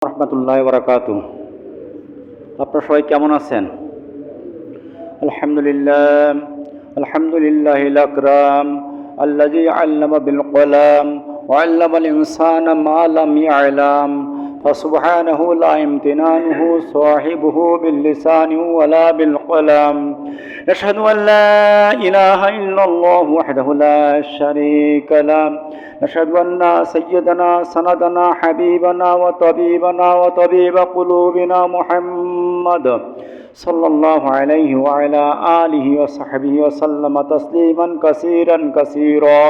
রহমতুল্লাহি ওয়া বারাকাতুহু। আপনারা সবাই কেমন আছেন? আলহামদুলিল্লাহ, আলহামদুলিল্লাহিল আকরাম আল্লাযী আল্লামা বিল কলাম ওয়া আল্লামাল ইনসানা মা লাম ইয়ালাম فسبحانه لا امتنانه صاحبه باللسان ولا بالقلم. نشهد أن لا إله إلا الله وحده لا شريك له. نشهد أن سيدنا سندنا حبيبنا وطبيبنا وطبيب قلوبنا محمد صلى الله عليه وعلى آله وصحبه وسلم تسليما كثيرا كثيرا.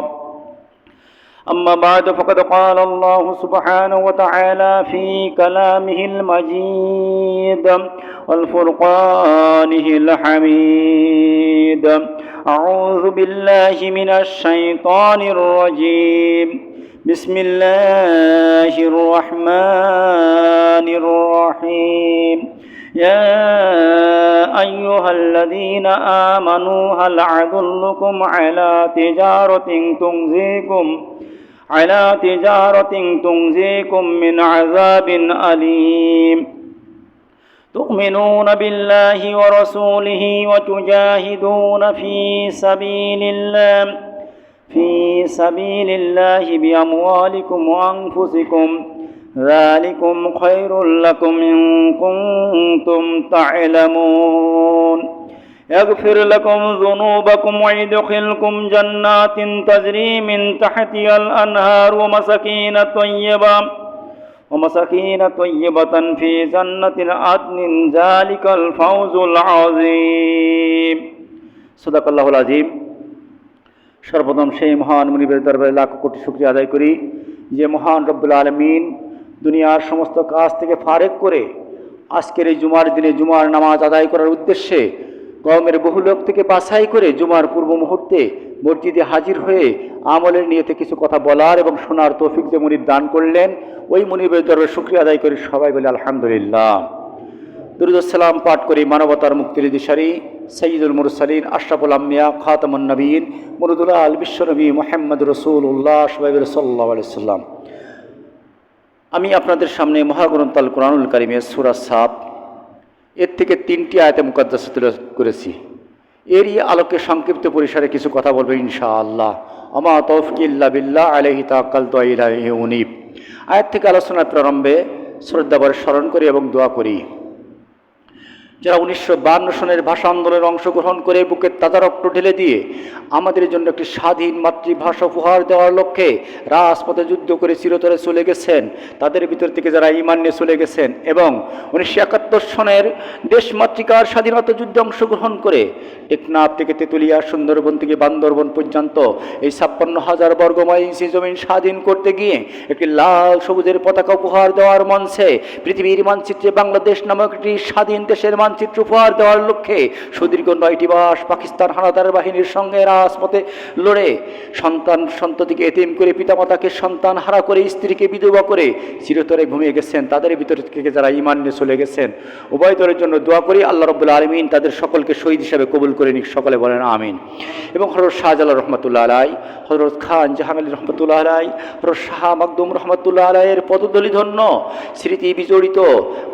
أما بعد فقد قال الله سبحانه وتعالى في كلامه المجيد والفرقانه الحميد. أعوذ بالله من الشيطان الرجيم. بسم الله الرحمن الرحيم. يا أيها الذين آمنوا هل أدلكم على تجارة تنجيكم من عذاب أليم تؤمنون بالله ورسوله وتجاهدون في سبيل الله بأموالكم وأنفسكم ذلكم خير لكم إن كنتم تعلمون. يغفر لكم ذنوبكم ويدخلكم جنات تجري من تحتها الأنهار ومساكين طيبة في جنة عدن ذلك الفوز العظيم. صدق الله العظيم. সর্বপ্রথম সেই মহান মুনিবের দরবারে লাখ কোটি শুকরিয়া আদায় করি যে মহান রব্বুল আলামিন দুনিয়ার সমস্ত কাজ থেকে ফারেক করে আজকের এই জুমার দিনে জুমার নামাজ আদায় করার উদ্দেশ্যে কওমের বহু লোক থেকে বাছাই করে জুমার পূর্ব মুহূর্তে মসজিদে হাজির হয়ে আমলের নিয়তে কিছু কথা বলার এবং শোনার তৌফিক যে মুনিব দান করলেন, ওই মুনিবের দরবারে শুকরিয়া আদায় করি সবাই বলে আলহামদুলিল্লাহ। দুরূদ সালাম পাঠ করি মানবতার মুক্তির দিশারি সৈয়দুল মুরসালিন আশরাফুল আম্বিয়া খাতামুন নবীন মুরুদুল আল বিশ্বনবী মুহাম্মদ রাসূলুল্লাহ সাল্লাল্লাহু আলাইহি ওয়াসাল্লাম। আমি আপনাদের সামনে মহাগ্রন্থ আল কোরআনুল কারীমের সূরা সাফ এর থেকে 3টি আয়াতে মুকাদ্দাসা তুলে করেছি। এরই আলোকে সংক্ষিপ্ত পরিসরে কিছু কথা বলবো ইনশাআল্লাহ। আমা তৌফিক ইল্লা বিল্লাহ আলাইহি তাওয়াক্কালতু ওয়া ইলাইহি উনীব। আয়াত থেকে আলোচনার প্রারম্ভে শ্রদ্ধাভরে স্মরণ করি এবং দোয়া করি। যারা 1952 সনের ভাষা আন্দোলনের অংশগ্রহণ করে বুকের তাজা রক্ত ঢেলে দিয়ে আমাদের জন্য একটি স্বাধীন মাতৃভাষা উপহার দেওয়ার লক্ষ্যে রাজপথে যুদ্ধ করে চিরতরে চলে গেছেন, তাদের ভিতর থেকে যারা ঈমান নিয়ে চলে গেছেন এবং 1971 সনের দেশমাতৃকার স্বাধীনতা যুদ্ধে অংশগ্রহণ করে টেকনাফ থেকে তেতুলিয়া, সুন্দরবন থেকে বান্দরবন পর্যন্ত এই 56,000 বর্গ মাইল জমিন স্বাধীন করতে গিয়ে একটি লাল সবুজের পতাকা উপহার দেওয়ার মঞ্চে পৃথিবীর মানচিত্রে বাংলাদেশ নামক একটি স্বাধীন দেশের মানচিত্র উপহার দেওয়ার লক্ষ্যে সুদীর্ঘ 9টি মাস পাকিস্তান হানাদার বাহিনীর সঙ্গে রাজপথে লড়ে সন্ততিকে এতিম করে, পিতামাতাকে সন্তান হারা করে, স্ত্রীকে বিধবা করে চিরতরে ঘুমিয়ে গেছেন, তাদের ভিতর থেকে যারা ঈমান নিয়ে চলে গেছেন উভয় দলের জন্য দোয়া করি আল্লাহ রাব্বুল আলামিন তাদের সকলকে শহীদ হিসেবে কবুল করে নিক, সকলে বলেন আমিন। এবং হযরত শাহজালাল রহমাতুল্লাহ আলাইহি, হযরত খান জাহাঙ্গীর আলী রহমাতুল্লাহ আলাইহি, হযরত শাহ মাকদুম রহমাতুল্লাহ আলাইহির পদধূলি ধন্য স্মৃতি বিজড়িত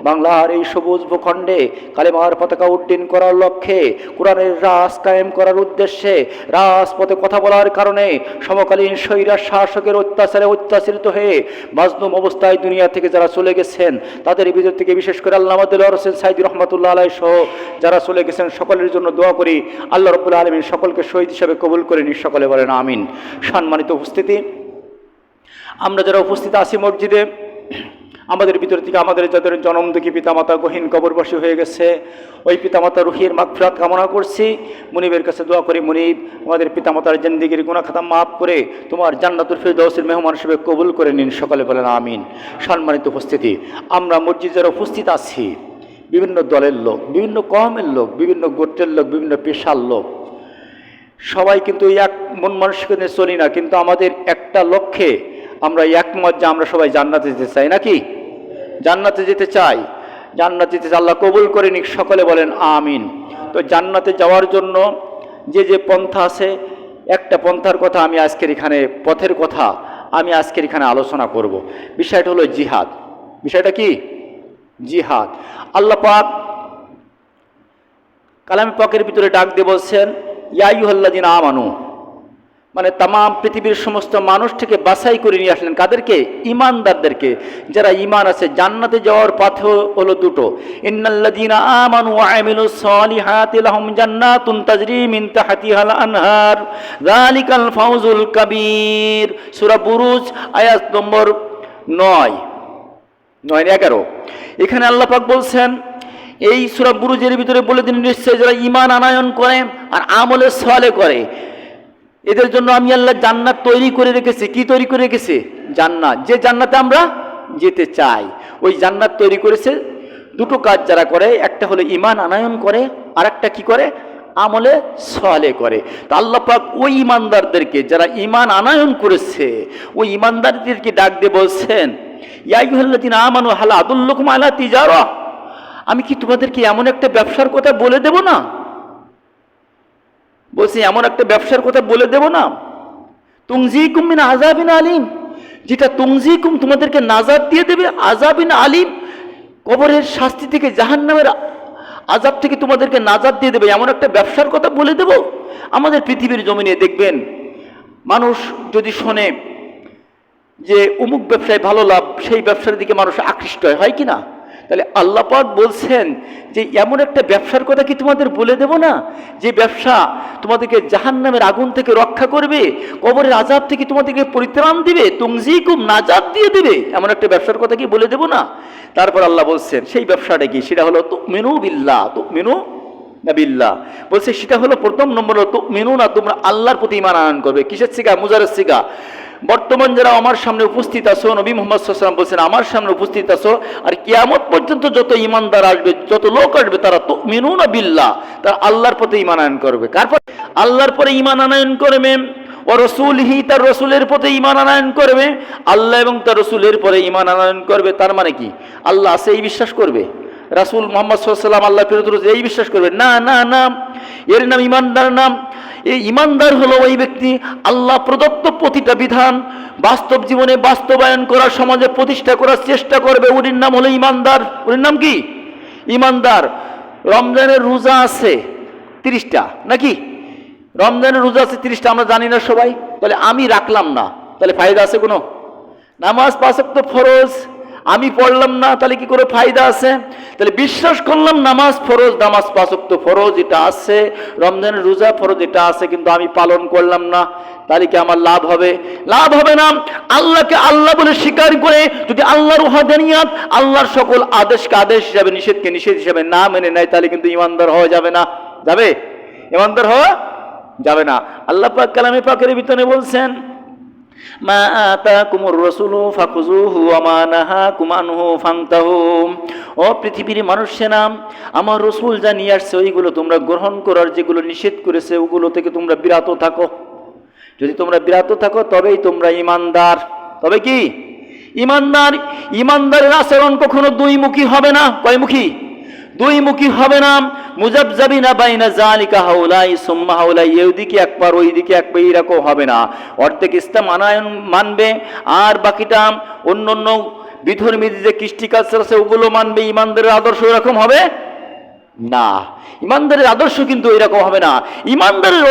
বাংলার এই সবুজ ভূখণ্ডে কালেমার পতাকা উড্ডীন করার লক্ষ্যে, কোরআনের রাজ কায়েম করার উদ্দেশ্যে রাজপথে কথা বলার কারণে সমকালীন স্বৈরার শাসকের অত্যাচারে অত্যাচারিত হয়ে মাজলুম অবস্থায় দুনিয়া থেকে যারা চলে গেছেন, তাদের ভিতর থেকে বিশেষ করে আল্লামা দেলোয়ার হোসেন সাঈদী রহমাতুল্লাহ আলাইহি সহ যারা চলে গেছেন সকলের জন্য দোয়া করি আল্লাহ রাব্বুল আলামিন সকলকে শহীদ হিসেবে কবুল করে নিক, সকলে বলেন আমিন। সম্মানিত উপস্থিতি, আমরা যারা উপস্থিত আছি মসজিদে, আমাদের ভিতর থেকে আমাদের যাদের জনমদুখী পিতামাতা গহীন কবরবাসী হয়ে গেছে, ওই পিতামাতা রুহের মাগফিরাত কামনা করছি। মুনিবের কাছে দোয়া করি, মুনিব আমাদের পিতামাতার জিন্দেগির গুনাহ খাতা মাফ করে তোমার জান্নাতুল ফিরদাউসের মেহমান হিসেবে কবুল করে নিন, সকলে বলেন আমিন। সম্মানিত উপস্থিতি, আমরা মসজিদের উপস্থিত আছি বিভিন্ন দলের লোক, বিভিন্ন কওমের লোক, বিভিন্ন গোত্রের লোক, বিভিন্ন পেশার লোক, সবাই কিন্তু এক মন মানসিকতা নিয়ে চলি না, কিন্তু আমাদের একটা লক্ষ্যে আমরা একমত যে আমরা সবাই জান্নাতে যেতে চাই, নাকি? জান্নাতে যেতে চাই, জান্নাতে যেতে আল্লাহ কবুল করে নিক, সকলে বলেন আমিন। তো জান্নাতে যাওয়ার জন্য যে পন্থা আছে, একটা পন্থার কথা আমি আজকের এখানে, পথের কথা আমি আজকের এখানে আলোচনা করব। বিষয়টা হলো জিহাদ। বিষয়টা কি? জিহাদ। আল্লাহ পাক কালামে পাকের ভিতরে ডাক দিয়ে বলছেন ইয়া আইয়ুহাল্লাযিনা আমানু, মানে তাম পৃথিবীর সমস্ত মানুষ থেকে বাছাই করে নিয়ে আসলেন কাদেরকে? ইমানদারদেরকে। যারা ইমান আছে, জান্নাতে যাওয়ার পথ হলো দুটো, ইন্নাল্লাযিনা আমানু ওয়া আমিলুস সালিহাতি লাহুম জান্নাতুন তাজরি মিন তাহতিহাল আনহার যালিকাল ফাওজুল কাবীর। সূরা বুরুজ আয়াত নম্বর 9-11। এখানে আল্লাহ পাক বলছেন, এই সূরা বুরুজের ভিতরে বলে দিন নিশ্চয় যারা ইমান আনয়ন করে আর আমলে সালেহ করে এদের জন্য আমি আল্লাহ জান্নাত তৈরি করে রেখেছি। কি তৈরি করে রেখেছি? জান্নাত। যে জান্নাতে আমরা যেতে চাই ওই জান্নাত তৈরি করেছে। দুটো কাজ যারা করে, একটা হলো ইমান আনয়ন করে, আর একটা কি করে? আমলে সালেহ করে। তা আল্লাহ পাক ওই ইমানদারদেরকে যারা ইমান আনয়ন করেছে ওই ইমানদারদেরকে ডাক দিয়ে বলছেন ইয়া আইয়ুহাল্লাযিনা আমানু হাল আদুল্লুকুম আলা তিজারা, আমি কি তোমাদেরকে এমন একটা ব্যবসার কথা বলে দেব না? বলছি এমন একটা ব্যবসার কথা বলে দেব না, তুনজিকুম মিন আযাবিন আলিম, যেটা তুনজিকুম তোমাদেরকে নাজাত দিয়ে দেবে, আযাবিন আলিম, কবরের শাস্তি থেকে, জাহান্নামের আযাব থেকে তোমাদেরকে নাজাত দিয়ে দেবে, এমন একটা ব্যবসার কথা বলে দেব। আমাদের পৃথিবীর জমিনে দেখবেন মানুষ যদি শোনে যে অমুক ব্যবসায় ভালো লাভ, সেই ব্যবসার দিকে মানুষ আকৃষ্ট হয় কি না? তাহলে আল্লাহ পাক বলছেন যে এমন একটা ব্যবসার কথা কি তোমাদের বলে দেব না, যে ব্যবসা তোমাদেরকে জাহান্নামের আগুন থেকে রক্ষা করবে, কবরের আযাব থেকে তোমাদেরকে পরিত্রাণ দিবে, তুনজিকুম নাজাত দিয়ে দেবে, এমন একটা ব্যবসার কথা কি বলে দেব না? তারপর আল্লাহ বলছেন সেই ব্যবসাটা কি? সেটা হলো তুমিনু বিল্লাহ, তুমিনু বিল্লাহ। বলছে সেটা হলো প্রথম নম্বর হলো তুমিনু না, তোমরা আল্লাহর প্রতি ঈমান আনয়ন করবে। কিসের সিগা? মুজারের সিগা। বর্তমান যারা আমার সামনে উপস্থিত আছো, নবী মুহাম্মদ সাল্লাল্লাহু আলাইহি ওয়াসাল্লাম বলছেন আমার সামনে উপস্থিত আছো, আর কিয়ামত পর্যন্ত যত ঈমানদার আসবে, যত লোক আসবে, তারা তুমিনুনা বিল্লাহ, তারা আল্লাহর প্রতি ঈমান আনয়ন করবে। কারপর আল্লাহর পরে ঈমান আনয়ন করবে, ও রাসূলিহি, তার রাসূলের প্রতি ঈমান আনয়ন করবে, আল্লাহ এবং তার রাসূলের পরে ঈমান আনয়ন করবে। তার মানে কি? আল্লাহ আছে এই বিশ্বাস করবে, রাসূল মুহাম্মদ সাল্লাল্লাহু আলাইহি ওয়াসাল্লাম আল্লাহ প্রেরিত এই বিশ্বাস করবে না? না না, এর নাম ঈমানদার নাম। এই ঈমানদার হলো ওই ব্যক্তি আল্লাহ প্রদত্ত প্রতিটা বিধান বাস্তব জীবনে বাস্তবায়ন করার, সমাজে প্রতিষ্ঠা করার চেষ্টা করবে, ওর নাম হলো ঈমানদার। ওর নাম কি? ঈমানদার। রমজানের রোজা আছে 30টা নাকি? রমজানের রোজা আছে 30টা, আমরা জানি না সবাই। তাহলে আমি রাখলাম না, তাহলে ফায়দা আছে কোনো? নামাজ 5 ওয়াক্ত ফরজ, আমি পড়লাম না, তাহলে কি করে ফায়দা আছে? তাহলে বিশ্বাস করলাম নামাজ ফরজ, নামাজ 5 ওয়াক্ত ফরজ এটা আছে, রমজানের রোজা ফরজ এটা আছে, কিন্তু আমি পালন করলাম না, তাহলে কি আমার লাভ হবে? লাভ হবে না। আল্লাহকে আল্লাহ বলে স্বীকার করে যদি আল্লাহর ওয়াহদানিয়াত, আল্লাহর সকল আদেশকে আদেশ হিসাবে, নিষেধকে নিষেধ হিসাবে না মেনে নেয়, তাহলে কিন্তু ঈমানদার হওয়া যাবে না। যাবে? ঈমানদার হওয়া যাবে না। আল্লাহ পাক কালামে পাকের ভিতরে বলছেন মা আতাকুমুর রাসূলু ফাখুযুহু ওয়া মা নাহাকুম আনহু ফান্তাহু। ও পৃথিবীর মানুষেরা, আমার রাসূল যা নিয়ে আসছে ওইগুলো তোমরা গ্রহণ করার, যেগুলো নিষেধ করেছে ওগুলো থেকে তোমরা বিরত থাকো। যদি তোমরা বিরত থাকো তবেই তোমরা ঈমানদার। তবে কি? ঈমানদার। ঈমানদারের আচরণ কখনো দুইমুখী হবে না। কয়মুখী? দুইমুখী হবে না। মুযাবযাবিনা বাইনা যালিকা হাউলাই সুম্মা হাউলাই, এইদিকে একবার ওইদিকে একবার, এরকম হবে না। অর্ধেক ইসলাম আনায়ন মানবে আর বাকিটা অন্য অন্য বিধর্মীদের যে কৃষ্টি কালচার আছে ওগুলো মানবে। ঈমানদারের আদর্শ এরকম হবে না। ঈমানদারের আদর্শ কিন্তু এরকম হবে না। ঈমানদারের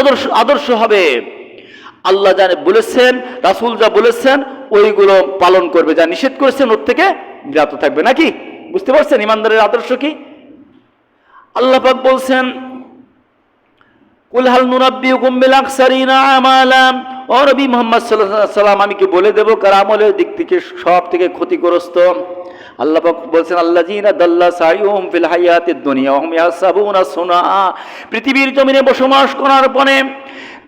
আদর্শ হবে আল্লাহ যা বলেছেন, রাসূল যা বলেছেন ওইগুলো পালন করবে, যা নিষেধ করেছেন ওর থেকে বিরত থাকবে। নাকি? বুঝতে পারছেন ঈমানদারের আদর্শ কি? আল্লাহ পাক বলছেন কুল হাল নুনাব্বিউকুম বিল আকসারিনা আমালা, ও নবী মুহাম্মদ সাল্লাল্লাহু আলাইহি ওয়াসাল্লাম আমি কি বলে দেব কার আমলের দিক থেকে সব থেকে ক্ষতিগ্রস্ত? আল্লাহ পাক বলছেন আল্লাযীনা দাল্লা সাইয়ুহুম ফিল হায়াতিদ দুনিয়া ওয়া হুম ইয়াহসাবুনা সুনা, পৃথিবীর জমিনে বসবাস করার পরে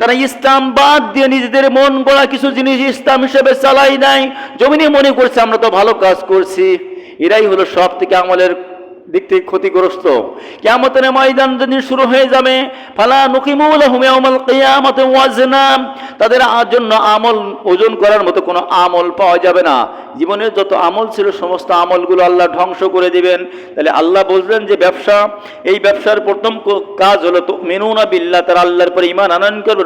তারা ইসলাম বাদ দিয়ে নিজেদের মন গড়া কিছু জিনিস ইসলাম হিসেবে চালাই নাই, জমিনে মনে করছে আমরা তো ভালো কাজ করছি। এরাই হলো সব থেকে আমলের দিক থেকে ক্ষতিগ্রস্ত। কিয়ামতের ময়দান যেদিন শুরু হয়ে যাবে, ফালা নুকিমু লাহুম ইয়াউমাল কিয়ামাতি ওয়াজনা, তাদের জন্য আমল ওজন করার মতো কোনো আমল পাওয়া যাবে না। জীবনের যত আমল ছিল সমস্ত আমলগুলো আল্লাহ ধ্বংস করে দিবেন। তাহলে আল্লাহ বললেন যে ব্যবসা, এই ব্যবসার প্রথম কাজ হলো তুমিনুনা বিল্লাহ, তারা আল্লাহর পরে ঈমান আনয়ন করবে,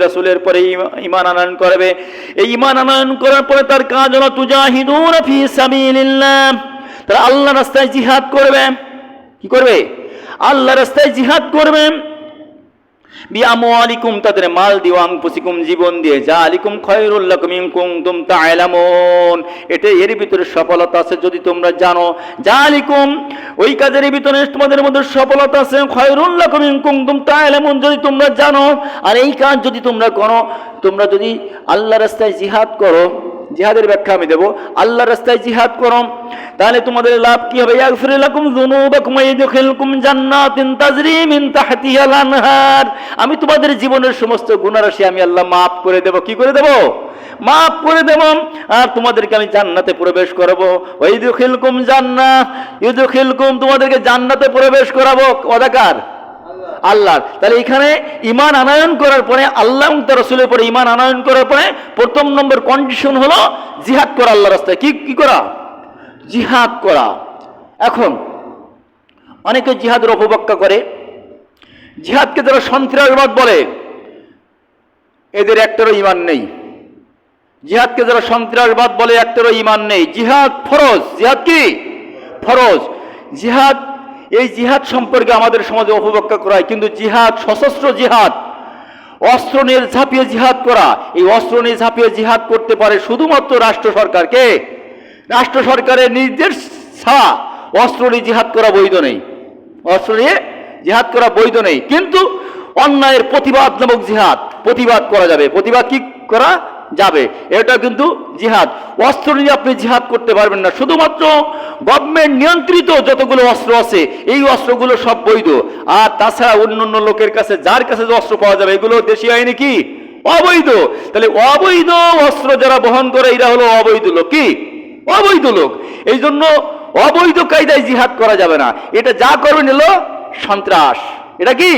রাসূলের পরে ঈমান আনয়ন করবে। এই ঈমান আনয়ন করার পরে তার কাজ হলো তুজাহিদুনা ফি সাবিলিল্লাহ, তারা আল্লাহ রাস্তায় জিহাদ করবে। কি করবে? আল্লাহ রাস্তায় জিহাদ করবে। বিআমওয়ালিকুম, তাদের মাল দিয়ে, আনফুসিকুম, জীবন দিয়ে, যালিকুম খায়রুল লাকুম ইন কুনতুম তা'লামুন, এটা এর ভিতরে সফলতা আছে যদি তোমরা জানো। যালিকুম, ওই কাজের ভিতরে তোমাদের মধ্যে সফলতা আছে। খায়রুল লাকুম ইন কুনতুম তা'লামুন, যদি তোমরা জানো। আর এই কাজ যদি তোমরা করো, তোমরা যদি আল্লাহ রাস্তায় জিহাদ করো, জিহাদের ব্যাখ্যা আমি দেব। আল্লাহ রাস্তায় জিহাদ করো, তাহলে তোমাদের লাভ কি হবে? ইয়াগফির লাকুম যুনুবাকুম ওয়া ইয়াদখিলকুম জান্নাতিন তাজরি মিন তাহতিহাল আনহার, আমি তোমাদের জীবনের সমস্ত গুনাহ রাশি আমি আল্লাহ মাফ করে দেব। কি করে দেব? মাফ করে দেব। আর তোমাদেরকে আমি জান্নাতে প্রবেশ করাবো। ওয়া ইয়াদখিলকুম জান্নাহ, ইয়াদখিলকুম, তোমাদেরকে জান্নাতে প্রবেশ করাবো। অদাকার আল্লাহ। তাহলে এখানে ঈমান আনয়ন করার পরে, আল্লাহ এবং তার রাসূলের পরে ঈমান আনয়ন করার পরে প্রথম নম্বর কন্ডিশন হলো জিহাদ করা আল্লাহর রাস্তায়। কি করা? জিহাদ করা। এখন অনেকে জিহাদের অপব্যাখ্যা করে। জিহাদকে যারা সন্ত্রাসবাদ বলে, এদের একটারও ঈমান নেই। জিহাদকে যারা সন্ত্রাসবাদ বলে, একটারও ঈমান নেই। জিহাদ ফরজ। জিহাদ কি? ফরজ। জিহাদ, এই জিহাদ সম্পর্কে আমাদের সমাজে অপব্যাখ্যা করা হয়। কিন্তু জিহাদ, সশস্ত্র জিহাদ, অস্ত্র নিয়ে ঝাঁপিয়ে জিহাদ করা, এই অস্ত্র নিয়ে ঝাঁপিয়ে জিহাদ করতে পারে শুধুমাত্র রাষ্ট্র সরকারকে। রাষ্ট্র সরকারের নির্দেশ ছাড়া অস্ত্র নিয়ে জিহাদ করা বৈধ নেই। অস্ত্র নিয়ে জিহাদ করা বৈধ নেই। কিন্তু অন্যায়ের প্রতিবাদ নামক জিহাদ, প্রতিবাদ করা যাবে। প্রতিবাদ কি করা যাবে? এটা কিন্তু জিহাদ। অস্ত্র নিয়ে আপনি জিহাদ করতে পারবেন না। শুধুমাত্র গভর্নমেন্ট নিয়ন্ত্রিত যতগুলো অস্ত্র আছে, এই অস্ত্রগুলো সব বৈধ। আর তাছাড়া অন্য লোকের কাছে, যার কাছে যে অস্ত্র পাওয়া যাবে, এগুলো দেশীয় আইনে কি? অবৈধ। তাহলে অবৈধ অস্ত্র যারা বহন করে, এরা হলো অবৈধ লোক। কি? অবৈধ লোক। এই জন্য অবৈধ কায়দায় জিহাদ করা যাবে না। এটা যা করবেন হলো সন্ত্রাস। এটা কি?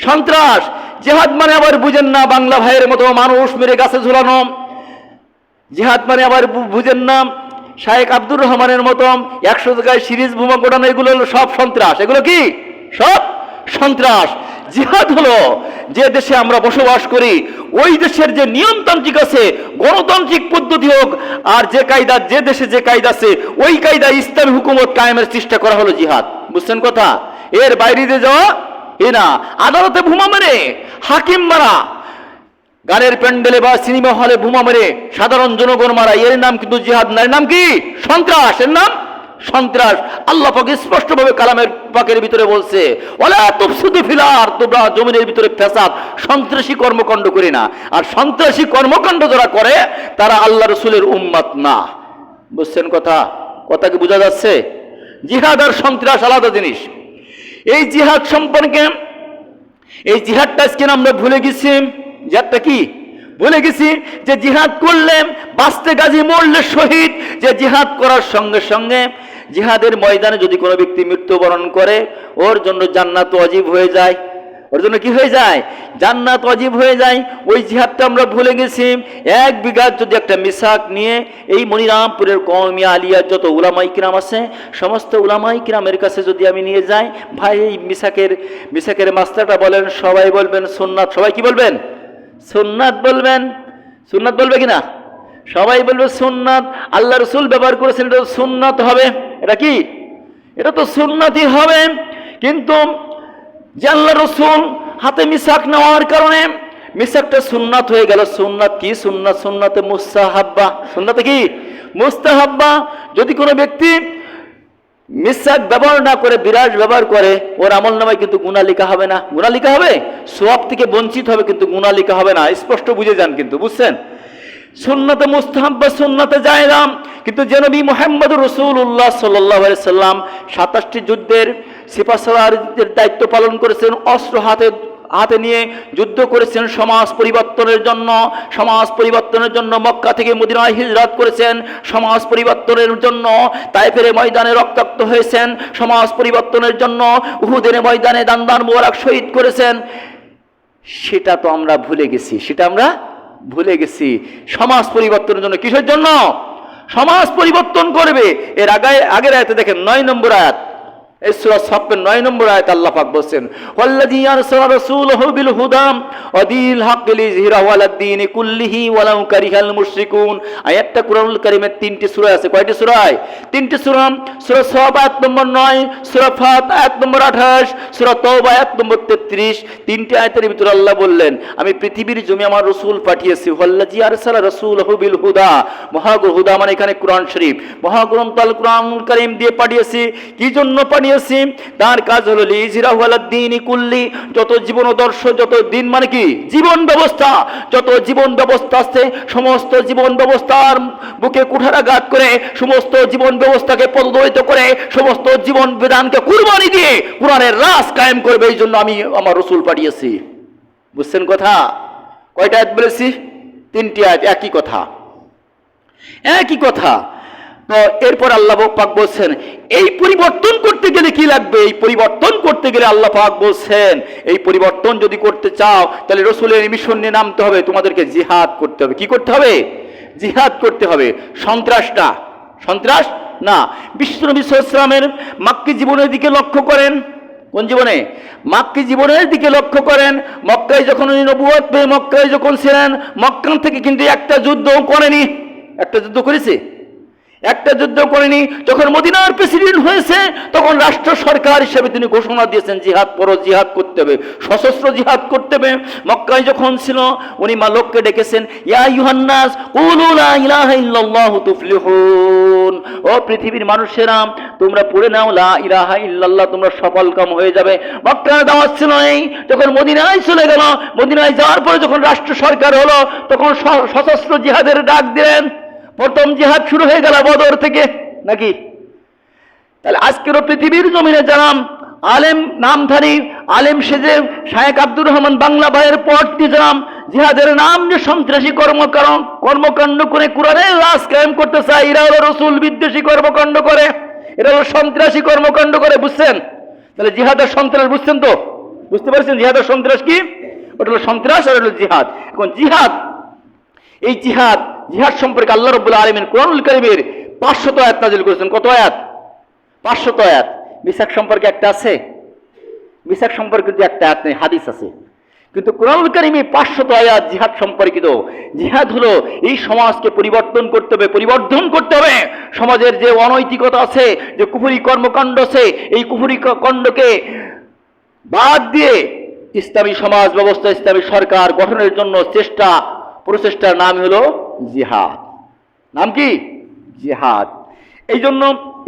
সন্ত্রাস। জিহাদ মানে আবার বুঝেন না বাংলা ভাইয়ের মতো মানুষ মেরে গাছে ঝুলানো। জিহাদ মানে আবার বুঝেন না শায়েখ আব্দুর রহমানের মতো 100 জায়গায় সিরিজ বোমা গোটানো। এগুলো হলো সব সন্ত্রাস। এগুলো কি? সব সন্ত্রাস। জিহাদ হলো যে দেশে আমরা বসবাস করি, ওই দেশের যে নিয়মতান্ত্রিক আছে, গণতান্ত্রিক পদ্ধতি হোক, আর যে কায়দা, যে দেশে যে কায়দা আছে, ওই কায়দা ইসলামী হুকুমত কায়েমের চেষ্টা করা হলো জিহাদ। বুঝছেন কথা? এর বাইরে দিয়ে যাওয়া এ না। আদালতে বোমা মেরে, হাকিম মারা, গানের প্যান্ডেলে বা সিনেমা হলে বোমা মেরে সাধারণ জনগণ মারা, এর নাম কিন্তু জিহাদ না। এর নাম কি? সন্ত্রাস। এর নাম সন্ত্রাস। আল্লাহ পাক স্পষ্টভাবে কালামের পাকের ভিতরে বলছে, ওয়ালা তুফসিদু ফিল আরদ, তোমরা জমিনের ভিতরে ফ্যাসাদ, সন্ত্রাসী কর্মকাণ্ড করি না। আর সন্ত্রাসী কর্মকাণ্ড যারা করে, তারা আল্লাহ রাসূলের উম্মত না। বুঝছেন কথা? কথা কি বোঝা যাচ্ছে? জিহাদ আর সন্ত্রাস আলাদা জিনিস। এই জিহাদ সম্পর্কে, এই জিহাদটা আজকে আমরা ভুলে গেছি। জিহাদটা কি? ভুলে গেছি যে জিহাদ করলে বাঁচতে গাজী, মরলে শহীদ। যে জিহাদ করার সঙ্গে সঙ্গে জিহাদের ময়দানে যদি কোনো ব্যক্তি মৃত্যুবরণ করে, ওর জন্য জান্নাত ওয়াজিব হয়ে যায়। ওর জন্য কি হয়ে যায়? জান্নাত ওয়াজিব হয়ে যায়। ওই জিহাদটা আমরা ভুলে গেছি। 1 বিঘা যদি একটা মিসাক নিয়ে এই মনিরামপুরের কওমিয়া আলিয়া যত উলামায়ে কিরাম আছে, সমস্ত উলামায়ে কিরামের কাছে যদি আমি নিয়ে যাই, ভাই এই মিসাকের মাসলাটা বলেন, সবাই বলবেন সুন্নাত। সবাই কি বলবেন? সুন্নাত বলবেন। সুন্নাত বলবে কিনা? সবাই বলবে সুন্নাত। আল্লাহ রাসূল ব্যবহার করেছেন, এটা সুন্নাত হবে। এটা কি? এটা তো সুন্নাতই হবে। কিন্তু যে আল্লাহ রাসূল হাতে মিসাক নেওয়ার কারণে মিসাকটা সুন্নাত হয়ে গেল। সুন্নাত কি? সুন্নাত সুন্নাতে মুস্তাহাব্বা। সুন্নাতে কি? মুস্তাহাব্বা। যদি কোনো ব্যক্তি মিসাক ব্যবহার না করে, বিরাজ ব্যবহার করে, ওর আমল নামায় কিন্তু গুনাহ লেখা হবে না। গুনাহ লেখা হবে, সওয়াব থেকে বঞ্চিত হবে, কিন্তু গুনাহ লেখা হবে না। স্পষ্ট বুঝে যান কিন্তু, বুঝছেন? সুন্নাতে মুস্তাহাব্বা, সুন্নাতে জায়েজা। কিন্তু যে নবী মুহাম্মদুর রাসূলুল্লাহ সাল্লাল্লাহু আলাইহি সাল্লাম 27টি যুদ্ধের সিপাহসালারের দায়িত্ব পালন করেছেন, অস্ত্র হাতে নিয়ে যুদ্ধ করেছেন সমাজ পরিবর্তনের জন্য। সমাজ পরিবর্তনের জন্য মক্কা থেকে মদিনায় হিজরত করেছেন। সমাজ পরিবর্তনের জন্য তায়েফের ময়দানে রক্তাক্ত হয়েছেন। সমাজ পরিবর্তনের জন্য উহুদের ময়দানে দান মোবারক শহীদ করেছেন। সেটা তো আমরা ভুলে গেছি। সেটা আমরা ভুলে গেছি। সমাজ পরিবর্তনের জন্য, কিসের জন্য? সমাজ পরিবর্তন করবে। এর আগের আয়াতে দেখেন, 9 নম্বর আয়াত, এই সূরা সাফের 9 নম্বর আয়াতে আল্লাহ পাক বলেন ওয়াল্লাযী আরসালা রাসূলাহু বিল হুদা ওয়া দীনিল হাক্কি লিইযহিরাহু আলাদ দীনি কুল্লিহি ওয়ালাউ কারিহাল মুশরিকুন। আয়াতটা কুরআনুল কারীমের 3টি সূরা আছে। কয়টি সূরায়? 3টি সূরা। সূরা সাফ আয়াত নম্বর 9, সূরা ফাত আয়াত নম্বর 28, সূরা তাওবা আয়াত নম্বর 33। 3টি আয়াতের ভিতরে আল্লাহ বললেন আমি পৃথিবীর জমি আমার রাসূল পাঠিয়েছি। ওয়াল্লাযী আরসালা রাসূলাহু বিল হুদা, মহাগ্রন্থ, হুদা মানে এখানে কোরআন শরীফ, মহাগ্রন্থ আল কুরআনুল কারীম দিয়ে পাঠিয়েছি। কি জন্য পাঠিয়েছি? তার কাজ হলো লিইযহিরাহু আলাদ দীনি কুল্লি, যত জীবনাদর্শ, যত দিন মানে কি জীবন ব্যবস্থা, যত জীবন ব্যবস্থা আছে সমস্ত জীবন ব্যবস্থার বুকে কুঠারাঘাত করে, সমস্ত জীবন ব্যবস্থাকে পদদলিত করে, সমস্ত জীবন বিধানকে কুরবানি দিয়ে কোরআনের রাজ কায়েম করবে। এই জন্য আমি আমার রাসূল পাঠিয়েছি। বুঝছেন কথা? কয়টা আয়াত বলেছি? 3টি আয়াত, একই কথা, একই কথা। তো এরপর আল্লাহ পাক বলছেন এই পরিবর্তন করতে গেলে কি লাগবে? এই পরিবর্তন করতে গেলে আল্লাহ পাক বলছেন এই পরিবর্তন যদি করতে চাও তাহলে রাসূলের মিশন নিয়ে নামতে হবে, তোমাদেরকে জিহাদ করতে হবে। কি করতে হবে? জিহাদ করতে হবে। সন্ত্রাস না, সন্ত্রাস না। বিশ্বনবী সাল্লাল্লাহু আলাইহি ওয়াসাল্লামের মক্কি জীবনের দিকে লক্ষ্য করেন। কোন জীবনে? মক্কি জীবনের দিকে লক্ষ্য করেন। মক্কায় যখন উনি নবুয়ত পেয়ে মক্কায় যখন ছিলেন, মক্কা থেকে কিন্তু একটা যুদ্ধও করেনি। একটা যুদ্ধ করেছে? একটা যুদ্ধ করেনি। যখন মদিনার প্রেসিডেন্ট হয়েছে তখন রাষ্ট্র সরকার হিসেবে তিনি ঘোষণা দিয়েছেন জিহাদ করো, জিহাদ করতে হবে, সশস্ত্র জিহাদ করতে হবে। মক্কায় যখন ছিল উনি লোককে ডেকেছেন ইয়া আইয়ুহান নাস কুলু লা ইলাহা ইল্লাল্লাহু তুফলিহুন, ও পৃথিবীর মানুষেরা তোমরা পড়ে নাও লা ইলাহা ইল্লাল্লাহ, তোমরা সফলকাম হয়ে যাবে। মক্কার দাওয়াত ছিল এই। যখন মদিনায় চলে গেল, মদিনায় যাওয়ার পরে যখন রাষ্ট্র সরকার হলো তখন সশস্ত্র জিহাদের ডাক দিলেন। প্রথম জিহাদ শুরু হয়ে গেল বদর থেকে, নাকি? তাহলে আজকেরও পৃথিবীর জমিনে যারা আলেম নামধারী আলেম সেজে শায়েখ আব্দুর রহমান বাংলা ভাইয়ের পর যারা জিহাদের নাম নিয়ে সন্ত্রাসী কর্মকাণ্ড করে কোরআনের রাজ কায়েম করতে চায়, এরা হলো রাসূল বিদ্বেষী কর্মকাণ্ড করে, এরা হলো সন্ত্রাসী কর্মকাণ্ড করে। বুঝছেন? তাহলে জিহাদের সন্ত্রাস বুঝছেন তো? বুঝতে পারছেন জিহাদের সন্ত্রাস কি? ওটা হলো সন্ত্রাস আর হলো জিহাদ। এখন জিহাদ, এই জিহাদ সম্পর্কে আল্লাহ রাব্বুল আলামিন কোরআনুল কারীমের 500 আয়াত নাযিল করেছেন। কত আয়াত? 500 আয়াত। মিসাক সম্পর্কে একটা আছে? মিসাক সম্পর্কে কিন্তু একটা আয়াত নেই, হাদিস আছে। কিন্তু কোরআনুল কারীমে 500 আয়াত জিহাদ সম্পর্কিত। জিহাদ হলো এই সমাজকে পরিবর্তন করতে হবে, পরিবর্ধন করতে হবে। সমাজের যে অনৈতিকতা আছে, যে কুফরি কর্মকাণ্ড আছে, এই কুফরি কাণ্ডকে বাদ দিয়ে ইসলামী সমাজ ব্যবস্থা, ইসলামী সরকার গঠনের জন্য প্রচেষ্টার নাম হলো জিহাদ। নাম কি? জিহাদ। এই জন্য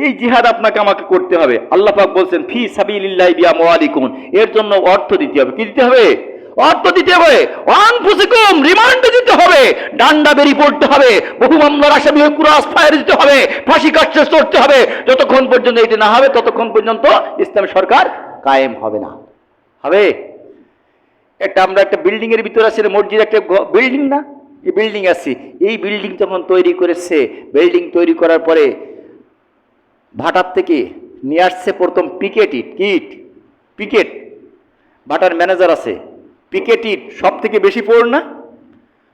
এই জিহাদ আপনাকে আমাকে করতে হবে। আল্লাহ পাক বলছেন ফি সাবিলিল্লাহি বিআমওয়ালিকুম, এর জন্য অর্থ দিতে হবে। কি দিতে হবে? অর্থ দিতে হবে। আনফুসিকুম, রিমান্ডে দিতে হবে, ডান্ডা বেরি পড়তে হবে, বহু মামলার আসামি হয়ে ক্রস ফায়ার দিতে হবে, ফাঁসি কাটতে চড়তে হবে। যতক্ষণ পর্যন্ত এটা না হবে ততক্ষণ পর্যন্ত ইসলামী সরকার কায়েম হবে না। হবে? আমরা একটা বিল্ডিং এর ভিতরে আছি, মসজিদ একটা বিল্ডিং না, এই বিল্ডিং আছে। এই বিল্ডিং যখন তৈরি করেছে, বিল্ডিং তৈরি করার পরে ভাটার থেকে নিয়ে আসছে প্রথম পিকেট ভাটার ম্যানেজার আছে। পিকেট ইট সব থেকে বেশি পোড় না,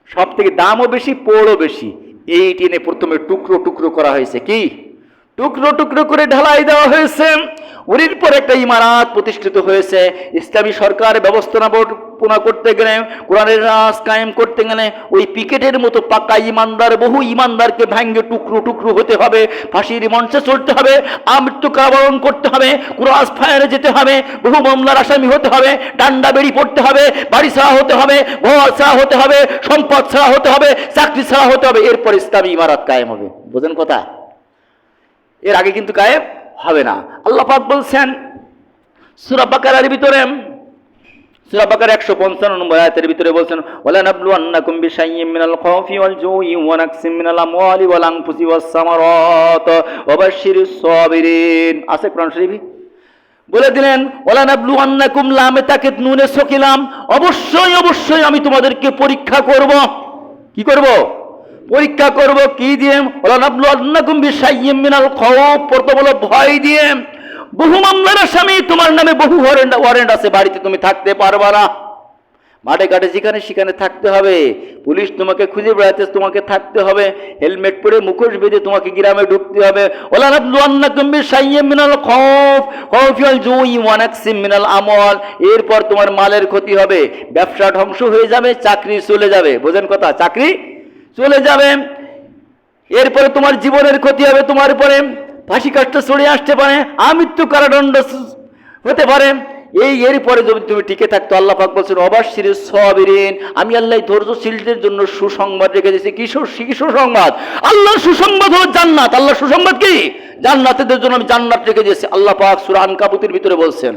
সব থেকে দামও বেশি, পোড়ও বেশি। এই টেনে প্রথমে টুকরো টুকরো করা হয়েছে। কি? টুকরো টুকরো করে ঢালাই দেওয়া হয়েছে। ওর পর একটা ইমারত প্রতিষ্ঠিত হয়েছে। ইসলামী সরকার ব্যবস্থাপনা করতে গেলে, কোরআনের রাজ কায়েম করতে গেলে ওই পিকেটের মতো পাকা ইমানদার, বহু ইমানদারকে ভাঙ্গে টুকরো টুকরো হতে হবে, ফাঁসির মঞ্চে চড়তে হবে, আমৃত্যু কারাবরণ করতে হবে, ক্রস ফায়ারে যেতে হবে, বহু মামলার আসামি হতে হবে, ডান্ডা বেড়ি পড়তে হবে, বাড়ি ছাড়া হতে হবে, ঘর ছাড়া হতে হবে, সম্পদ ছাড়া হতে হবে, চাকরি ছাড়া হতে হবে। এরপর ইসলামী ইমারত কায়েম হবে। বোঝেন কথা? এর আগে কিন্তু কায়েম হবে না। আল্লাহ পাক বলছেন সূরা বাকারার ভিতরে, সূরা বাকারা 155 নম্বর আয়াতের ভিতরে বলছেন ওয়ালা নাবলুয়ান্নাকুম বিশাইয়্যিম মিনাল খাউফি ওয়াল জুই ওয়া নাকসিম মিনাল আমওয়ালি ওয়াল আনফুসি ওয়াস সামারাত ওয়া বাশশিরিস সাবিরিন। আছে কোরআন শরীফে বলে দিলেন ওয়ালা নাবলুয়ান্নাকুম, লামে তাকিদ নুনে সকিলাম, অবশ্যই অবশ্যই আমি তোমাদেরকে পরীক্ষা করব। কি করব? পরীক্ষা করব। কি দিয়ে? ওয়ালা নাবলুয়ান্নাকুম বিশাইয়্যিম মিনাল খাউফ, প্রথম হলো ভয় দিয়ে। বহু মামলার আসামি, তোমার নামে বহু ওয়ারেন্ট আছে, বাড়িতে তুমি থাকতে পারবা না। মাঠে ঘাটে যেখানে সেখানে থাকতে হবে, পুলিশ তোমাকে খুঁজে বেড়াতে তোমাকে থাকতে হবে, হেলমেট পরে মুখোশ বেঁধে তোমাকে গ্রামে ঢুকতে হবে। ওলা নাবলুয়ান্নাকুম বিশাইয়্যিম মিনাল খাউফ খাউফিল জুই ওয়া নাকসিম মিনাল আমওয়াল। এরপর তোমার মালের ক্ষতি হবে, ব্যবসা ধ্বংস হয়ে যাবে, চাকরি চলে যাবে। বোঝেন কথা, চাকরি চলে যাবে। এরপরে তোমার জীবনের ক্ষতি হবে, তোমার উপরে ফাঁসি কাষ্ঠ চড়ে আসতে পারে, আমৃত্যু কারাদণ্ড হতে পারে। এরপরে যদি তুমি টিকে থাকতো, আল্লাহ পাক বলছেন অবাশশিরি সাবিরিন, আমি আল্লাহ ধৈর্যশীলদের জন্য সুসংবাদ রেখে দিয়েছি। কি সুসংবাদ? আল্লাহর সুসংবাদ হলো জান্নাত। আল্লাহর সুসংবাদ কি? জান্নাতীদের জন্য আমি জান্নাত রেখে দিয়েছি। আল্লাহ পাক সূরা আনকাবুতের ভিতরে বলছেন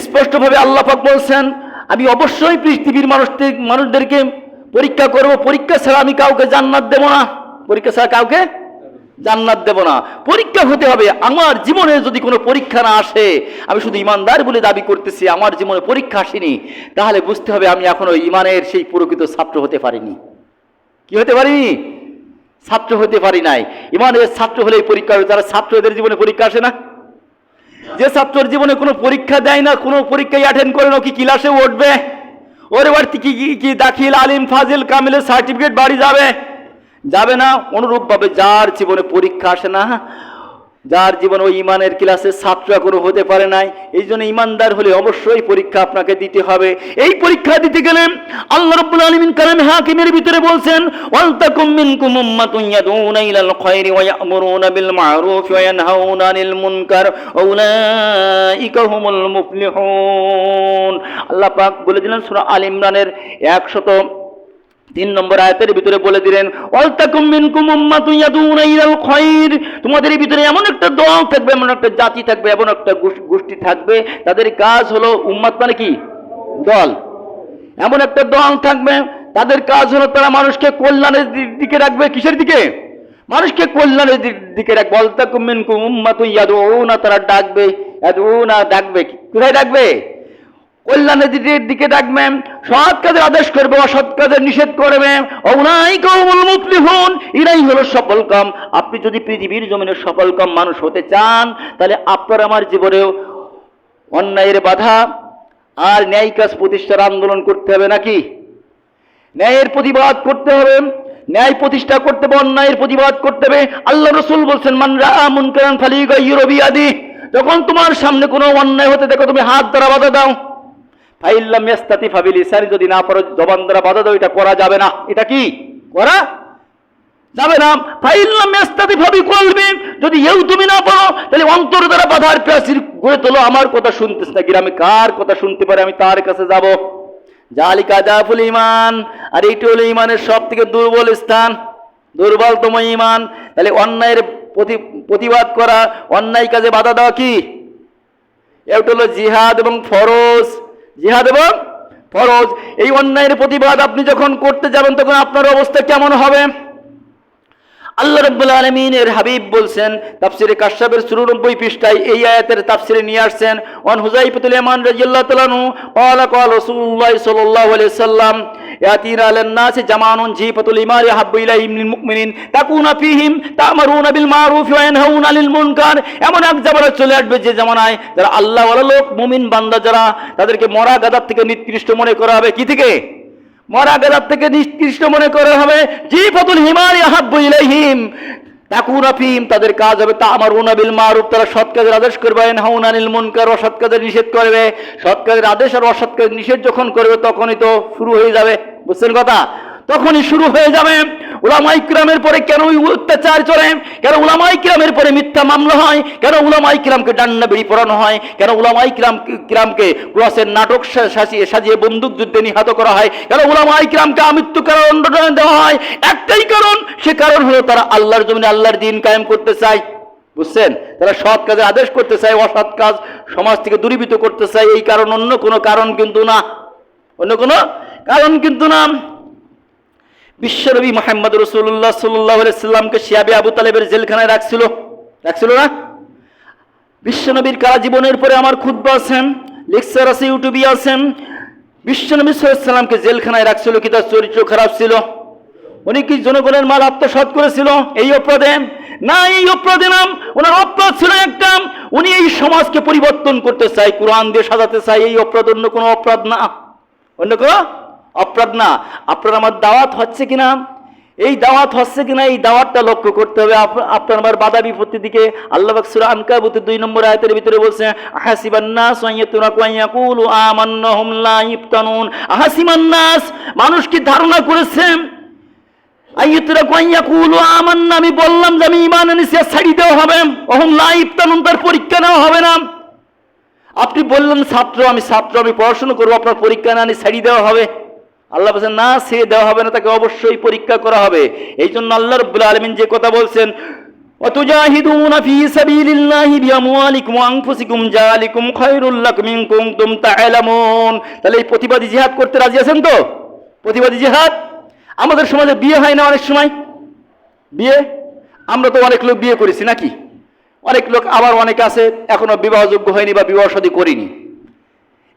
স্পষ্টভাবে, আল্লাহ পাক বলছেন আমি অবশ্যই পৃথিবীর মানুষদেরকে পরীক্ষা করব, পরীক্ষা ছাড়া আমি কাউকে জান্নাত দেব না। পরীক্ষা ছাড়া কাউকে জান্নাত দেব না। পরীক্ষা হতে হবে। আমার জীবনে যদি কোনো পরীক্ষা না আসে, আমি শুধু ইমানদার বলে দাবি করতেছি, আমার জীবনে পরীক্ষা আসেনি, তাহলে বুঝতে হবে আমি এখনো ইমানের সেই প্রকৃত ছাত্র হতে পারিনি। কি হতে পারিনি? ছাত্র হতে পারি নাই। ইমানের ছাত্র হলে পরীক্ষা হবে। যারা ছাত্র, এদের জীবনে পরীক্ষা আসে না। যে ছাত্রের জীবনে কোনো পরীক্ষা দেয় না, কোনো পরীক্ষায় অ্যাটেন্ড করে না, কি ক্লাসে উঠবে? ওর বাড়িতে কি দাখিল, আলিম, ফাজিল, কামিলের সার্টিফিকেট বাড়ি যাবে? যাবে না। অনুরূপভাবে যার জীবনে পরীক্ষা আসে না, যার জীবনে ওই ইমানের ক্লাসের ছাত্র এখনো হতে পারে নাই, এই জন্য ইমানদার হলে অবশ্যই পরীক্ষা আপনাকে দিতে হবে। এই পরীক্ষা দিতে গেলে আল্লাহ রাব্বুল আলামিন কালামে হাকিমের ভিতরে বলছেন ওয়ালতাকুম মিনকুম উম্মাতুন ইয়াদউনা ইলাল খায়রি ওয়া ইয়া'মুরুনা বিল মা'রুফি ওয়া ইয়ানহাউনা আনিল মুনকার ওয়া উলাইকা হুমুল মুফলিহুন। আল্লাহ পাক বলে দিলেন সূরা আল ইমরানের 103 নম্বর আয়াতের ভিতরে বলে দিলেন ওয়ালতাকুম মিনকুম উম্মাতুন ইয়াদউনা ইলাল খায়র, তোমাদের ভিতরে এমন একটা দল থাকবে, এমন একটা জাতি থাকবে, এমন একটা গোষ্ঠী থাকবে, তাদের কাজ হলো, উম্মাত মানে কি? দল। এমন একটা দল থাকবে, তাদের কাজ হলো তারা মানুষকে কল্যাণের দিকে রাখবে। কিসের দিকে? মানুষকে কল্যাণের দিকে রাখবে। ওয়ালতাকুম মিনকুম উম্মাতুন ইয়াদউনা, তারা ডাকবে, ইয়াদউনা ডাকবে, কোথায় ডাকবে? কল্যাণের দিকে ডাকবে, সৎ কাজের আদেশ করবে, অসৎ কাজের নিষেধ করবে। উলাইকা হুমুল মুফলিহুন, এরাই হলো সফলকাম। আপনি যদি পৃথিবীর জমিনে সফলকাম মানুষ হতে চান, তাহলে আপনার আমার জীবনেও অন্যায়ের বাধা আর ন্যায় কাজ প্রতিষ্ঠার আন্দোলন করতে হবে, নাকি? ন্যায়ের প্রতিবাদ করতে হবে, ন্যায় প্রতিষ্ঠা করতে হবে, অন্যায়ের প্রতিবাদ করতে হবে। আল্লাহ রাসূল বলছেন মান রাআ মুনকারান ফালিয়ুগাইয়িরু বিয়াদিহি, যখন তোমার সামনে কোনো অন্যায় হতে দেখো, তুমি হাত দ্বারা বাধা দাও। ফাইল্লাম ইয়াস্তাতি ফাবিলিসানি, যদি না পারো জবান দ্বারা বাধা দাও। এটা করা যাবে না। এটা কি করা যাবে না? ফাইল্লাম ইয়াস্তাতি ফাবিকলবি, যদি এও তুমি না পারো, তাহলে অন্তর দ্বারা বাধার প্রাচীর গড়ে তোলো। আমার কথা শুনতেছ না, গ্রামে কার কথা শুনতে পারে, আমি তার কাছে যাব। জালিকা দাফুল ঈমান, আর এইটা হলো ঈমানের সবথেকে দুর্বল স্থান, দুর্বলতম ঈমান। তাহলে অন্যায়ের প্রতিবাদ করা, অন্যায় কাজে বাধা দেওয়া কি? এটা হলো জিহাদ এবং ফরজ। জিহাদ এবং ফরজ। এই অন্যায়ের প্রতিবাদ আপনি যখন করতে যাবেন, তখন আপনার অবস্থা কেমন হবে? আল্লাহ রাব্বুল আলামিনের হাবিব বলছেন তাফসিরে কাশফের 94 পৃষ্ঠায় এই আয়াতের তাফসিরে নিয়ে আসছেন। ওয়ান হুযাইফাতুল ইয়ামান রাদিয়াল্লাহু তাআলা আনহু ক্বালা ক্বালা রাসূলুল্লাহ সাল্লাল্লাহু আলাইহি ওয়াসাল্লাম ইয়াতিনা আলান নাসি জামানুন জিফাতুল ইমারি হাব্বু ইলাইহিম মিনাল মুমিনিন তাকুনা ফীহিম তা'মারুনা বিল মা'রুফ ওয়া ইয়ানহাউনা আনিল মুনকার। এমন এক জামানা চলে আসবে যে জামানায় যারা আল্লাহ ওয়ালা লোক, মুমিন বান্দা যারা, তাদেরকে মরা গাদার থেকে নিকৃষ্ট মনে করা হবে। কি থেকে? মরা গাদার থেকে নিকৃষ্ট মনে করা হবে। জিফাতুল হিমারি আহাব্বু ইলাইহিম তাকুনা ফীহিম, তাদের কাজ হবে তা'মারুনা বিল মা'রুফ, তারা সৎ কাজের আদেশ করবে, ইয়ানহাউনা আনিল মুনকার, অসৎ কাজের নিষেধ করবে। সৎ কাজের আদেশ আর অসৎ কাজের নিষেধ যখন করবে, তখনই তো শুরু হয়ে যাবে। বুঝছেন কথা? তখনই শুরু হয়ে যাবে। উলামায়ে কিরামের পরে কেন অত্যাচার চলে? কেন উলামায়ে কিরামের পরে মিথ্যা মামলা হয়? কেন উলামায়ে কিরামকে ডান্ডা বেড়ি পরানো হয়? কেন উলামায়ে কিরামকে ক্রসের নাটক সাজিয়ে বন্দুক যুদ্ধে নিহত করা হয়? কেন উলামায়ে কিরামকে আমৃত্যু কারাদণ্ড দেওয়া হয়? একটাই কারণ, সে কারণ হলো তারা আল্লাহর জমিনে আল্লাহর দ্বীন কায়েম করতে চায়। বুঝছেন? তারা সৎ কাজে আদেশ করতে চায়, অসৎ কাজ সমাজ থেকে দূরীভূত করতে চায়। এই কারণ, অন্য কোনো কারণ কিন্তু না, অন্য কোনো কারণ কিন্তু না। বিশ্বনবী মুহাম্মদ রাসূলুল্লাহ সাল্লাল্লাহু আলাইহি সাল্লামকে শিয়াবে আবু তালেবের জেলখানায় রাখছিল না? বিশ্বনবীর কারা জীবনের পরে আমার খুতবা আছে, লেকচার আছে, ইউটিউবে আছেন। বিশ্বনবী সাল্লাল্লাহু আলাইহি সাল্লামকে জেলখানায় রাখছিল কি তার চরিত্র খারাপ ছিল? উনি কি জনগণের মাল আত্মসাৎ করেছিল? এই অপরাধে না, এই অপরাধে নাম, ওনার অপরাধ ছিল একটা, উনি এই সমাজকে পরিবর্তন করতে চায়, কোরআন দিয়ে সাজাতে চায়। এই অপরাধ অন্য কোনো অপরাধ না, অন্য কোনো অপরাধ না। আপনার আমার দাওয়াত হচ্ছে কিনা, এই দাওয়াত হচ্ছে কিনা, এই দাওয়াতটা লক্ষ্য করতে হবে। আপনার আমার বাধা বিপত্তির দিকে আল্লাহ পাক সূরা আনকাবুতের 2 নম্বর আয়াতের ভিতরে বলছেন, আহাসিবান নাস আইয়াতুরাকু আইয়াকুলু আমান্না হুম লা ইফতানুন। আহাসিবান নাস, মানুষ কি ধারণা করেছে, আইয়াতুরাকু আইয়াকুলু আমান্না, আমি বললাম যে আমি ঈমান এনেছি, ছাড়ি দেওয়া হবে, হুম লা ইফতানুন, তার পরীক্ষা নেওয়া হবে না। আপনি বললেন ছাত্র, আমি ছাত্র, আমি পড়াশোনা করবো, আপনার পরীক্ষা না নিয়ে ছাড়ি দেওয়া হবে? আল্লাহ বলছেন না, সে দেওয়া হবে না, তাকে অবশ্যই পরীক্ষা করা হবে। এই জন্য আল্লাহ রাব্বুল আলামিন যে কথা বলছেন, ওয়াতুজাহিদুনা ফি সাবিলিল্লাহি বিআমওয়ালিকুম ওয়া আনফুসিকুম যালিকুম খায়রুল লাকুম ইন কুনতুম তা'লামুন। তাহলে এই প্রতিবাদী জিহাদ করতে রাজি আছেন তো? প্রতিবাদী জিহাদ। আমাদের সমাজে বিয়ে হয় না অনেক সময়, বিয়ে, আমরা তো অনেক লোক বিয়ে করেছি নাকি, অনেক লোক আবার অনেক আছে এখনো বিবাহযোগ্য হয়নি বা বিবাহ শাদী করিনি।